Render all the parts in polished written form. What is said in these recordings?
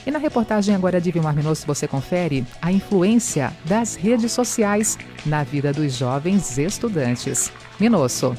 E na reportagem agora de Vilmar Minosso você confere a influência das redes sociais na vida dos jovens estudantes. Minosso.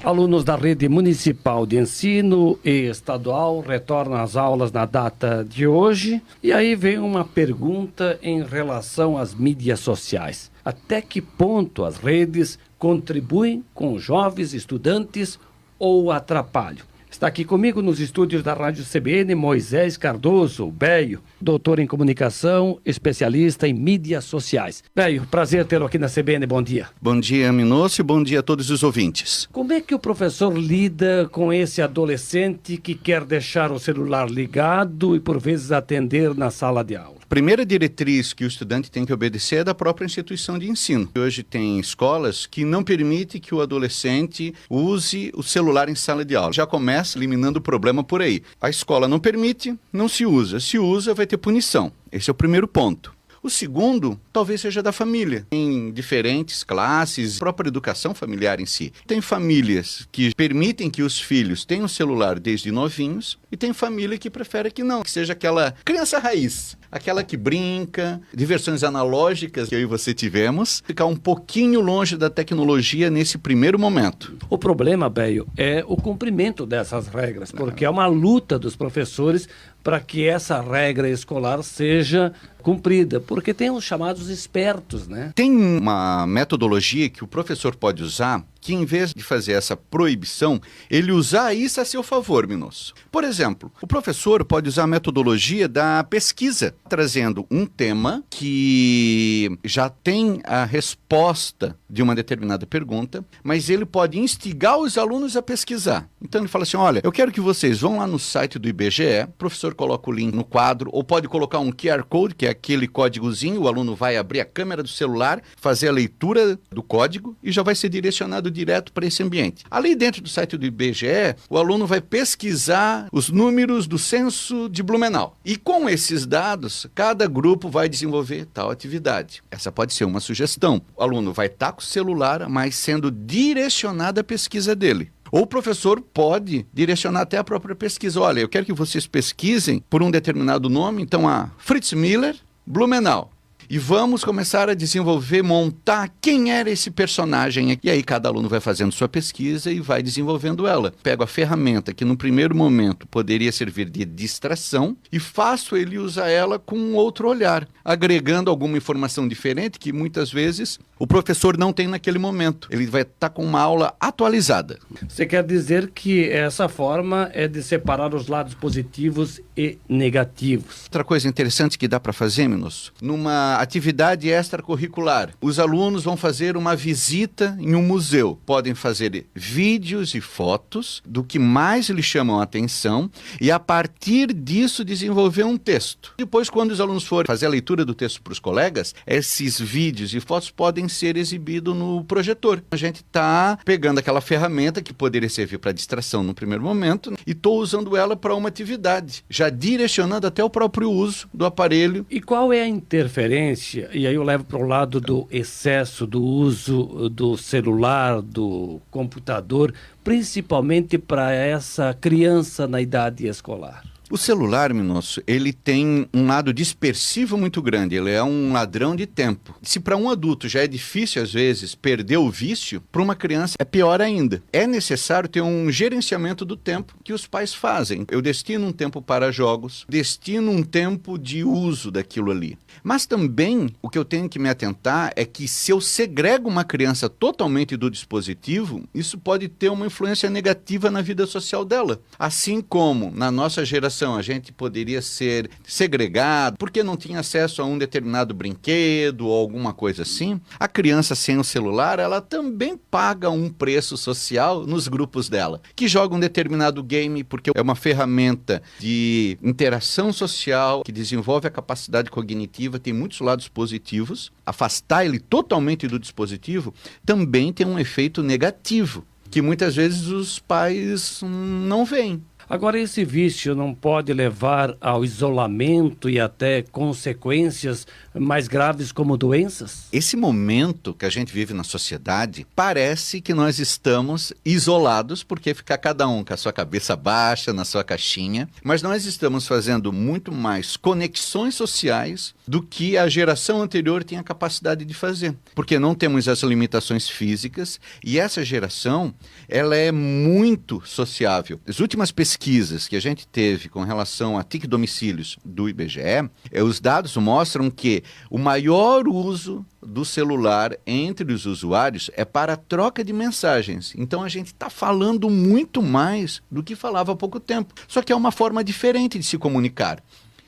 Alunos da rede municipal de ensino e estadual retornam às aulas na data de hoje. E aí vem uma pergunta em relação às mídias sociais. Até que ponto as redes contribuem com os jovens estudantes ou atrapalham? Está aqui comigo nos estúdios da Rádio CBN, Moisés Cardoso, Beio, doutor em comunicação, especialista em mídias sociais. Beio, prazer tê-lo aqui na CBN, bom dia. Bom dia, Minosso, e bom dia a todos os ouvintes. Como é que o professor lida com esse adolescente que quer deixar o celular ligado e por vezes atender na sala de aula? Primeira diretriz que o estudante tem que obedecer é da própria instituição de ensino. Hoje tem escolas que não permitem que o adolescente use o celular em sala de aula. Já começa eliminando o problema por aí. A escola não permite, não se usa. Se usa, vai ter punição. Esse é o primeiro ponto. O segundo, talvez seja da família. Em diferentes classes, própria educação familiar em si. Tem famílias que permitem que os filhos tenham celular desde novinhos e tem família que prefere que não, que seja aquela criança raiz, aquela que brinca, diversões analógicas que eu e você tivemos, ficar um pouquinho longe da tecnologia nesse primeiro momento. O problema, Beio, é o cumprimento dessas regras, porque é uma luta dos professores para que essa regra escolar seja cumprida, porque tem os chamados espertos, né? Tem uma metodologia que o professor pode usar que, em vez de fazer essa proibição, ele usar isso a seu favor, Minosso. Por exemplo, o professor pode usar a metodologia da pesquisa, trazendo um tema que já tem a resposta de uma determinada pergunta, mas ele pode instigar os alunos a pesquisar. Então ele fala assim, olha, eu quero que vocês vão lá no site do IBGE, o professor coloca o link no quadro, ou pode colocar um QR Code, que é aquele códigozinho, o aluno vai abrir a câmera do celular, fazer a leitura do código e já vai ser direcionado direto para esse ambiente. Ali dentro do site do IBGE, o aluno vai pesquisar os números do censo de Blumenau. E com esses dados, cada grupo vai desenvolver tal atividade. Essa pode ser uma sugestão. O aluno vai estar com o celular, mas sendo direcionado à pesquisa dele. Ou o professor pode direcionar até a própria pesquisa. Olha, eu quero que vocês pesquisem por um determinado nome, então Fritz Miller, Blumenau. E vamos começar a desenvolver, montar quem era esse personagem. E aí cada aluno vai fazendo sua pesquisa e vai desenvolvendo ela. Pego a ferramenta que no primeiro momento poderia servir de distração e faço ele usar ela com um outro olhar, agregando alguma informação diferente que muitas vezes o professor não tem naquele momento. Ele vai estar com uma aula atualizada. Você quer dizer que essa forma é de separar os lados positivos e negativos. Outra coisa interessante que dá para fazer, Minosso, numa atividade extracurricular, os alunos vão fazer uma visita em um museu. Podem fazer vídeos e fotos do que mais lhes chamam a atenção e, a partir disso, desenvolver um texto. Depois, quando os alunos forem fazer a leitura do texto para os colegas, esses vídeos e fotos podem ser exibidos no projetor. A gente está pegando aquela ferramenta que poderia servir para distração no primeiro momento e estou usando ela para uma atividade, já direcionando até o próprio uso do aparelho. E qual é a interferência? E aí eu levo para o lado do excesso do uso do celular, do computador, principalmente para essa criança na idade escolar. O celular, Minosso, ele tem um lado dispersivo muito grande, ele é um ladrão de tempo. Se para um adulto já é difícil, às vezes, perder o vício, para uma criança é pior ainda. É necessário ter um gerenciamento do tempo que os pais fazem. Eu destino um tempo para jogos, destino um tempo de uso daquilo ali. Mas também, o que eu tenho que me atentar é que se eu segrego uma criança totalmente do dispositivo, isso pode ter uma influência negativa na vida social dela. Assim como, na nossa geração, a gente poderia ser segregado porque não tinha acesso a um determinado brinquedo ou alguma coisa assim. A criança sem o celular, ela também paga um preço social nos grupos dela, que joga um determinado game porque é uma ferramenta de interação social, que desenvolve a capacidade cognitiva, tem muitos lados positivos. Afastar ele totalmente do dispositivo também tem um efeito negativo, que muitas vezes os pais não veem. Agora, esse vício não pode levar ao isolamento e até consequências mais graves como doenças? Esse momento que a gente vive na sociedade, parece que nós estamos isolados, porque fica cada um com a sua cabeça baixa, na sua caixinha, mas nós estamos fazendo muito mais conexões sociais do que a geração anterior tinha capacidade de fazer, porque não temos as limitações físicas e essa geração, ela é muito sociável. As últimas pesquisas que a gente teve com relação a TIC domicílios do IBGE, os dados mostram que o maior uso do celular entre os usuários é para a troca de mensagens. Então a gente está falando muito mais do que falava há pouco tempo. Só que é uma forma diferente de se comunicar.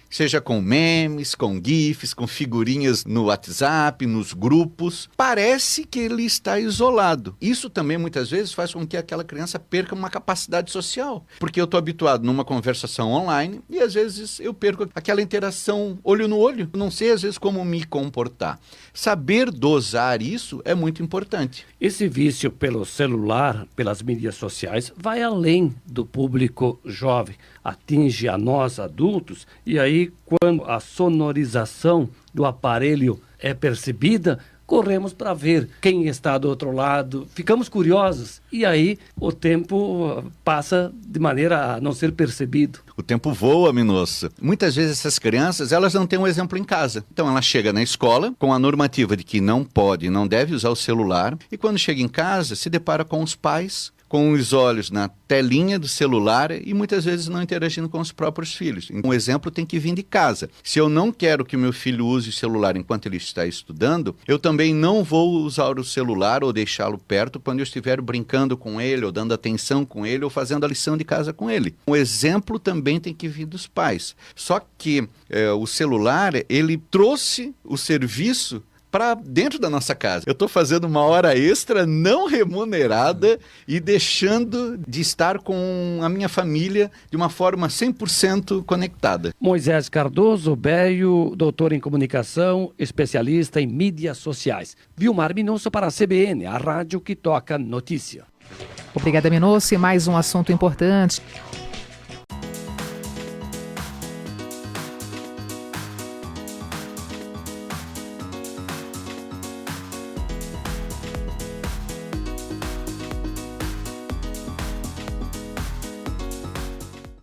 Seja com memes, com gifs, com figurinhas no WhatsApp, nos grupos. Parece que ele está isolado. Isso também muitas vezes faz com que aquela criança perca uma capacidade social. Porque eu estou habituado numa conversação online e às vezes eu perco aquela interação olho no olho. Não sei às vezes como me comportar. Saber dosar isso é muito importante. Esse vício pelo celular, pelas mídias sociais, vai além do público jovem. Atinge a nós adultos e aí quando a sonorização do aparelho é percebida, corremos para ver quem está do outro lado, ficamos curiosos e aí o tempo passa de maneira a não ser percebido. O tempo voa, Minosso. Muitas vezes essas crianças, elas não têm um exemplo em casa. Então ela chega na escola com a normativa de que não pode, não deve usar o celular e quando chega em casa se depara com os pais com os olhos na telinha do celular e muitas vezes não interagindo com os próprios filhos. Um exemplo tem que vir de casa. Se eu não quero que meu filho use o celular enquanto ele está estudando, eu também não vou usar o celular ou deixá-lo perto quando eu estiver brincando com ele, ou dando atenção com ele, ou fazendo a lição de casa com ele. Um exemplo também tem que vir dos pais. Só que o celular, ele trouxe o serviço para dentro da nossa casa. Eu estou fazendo uma hora extra não remunerada e deixando de estar com a minha família de uma forma 100% conectada. Moisés Cardoso Beio, doutor em comunicação, especialista em mídias sociais. Vilmar Minosso para a CBN, a rádio que toca notícia. Obrigada, Minosso. E mais um assunto importante.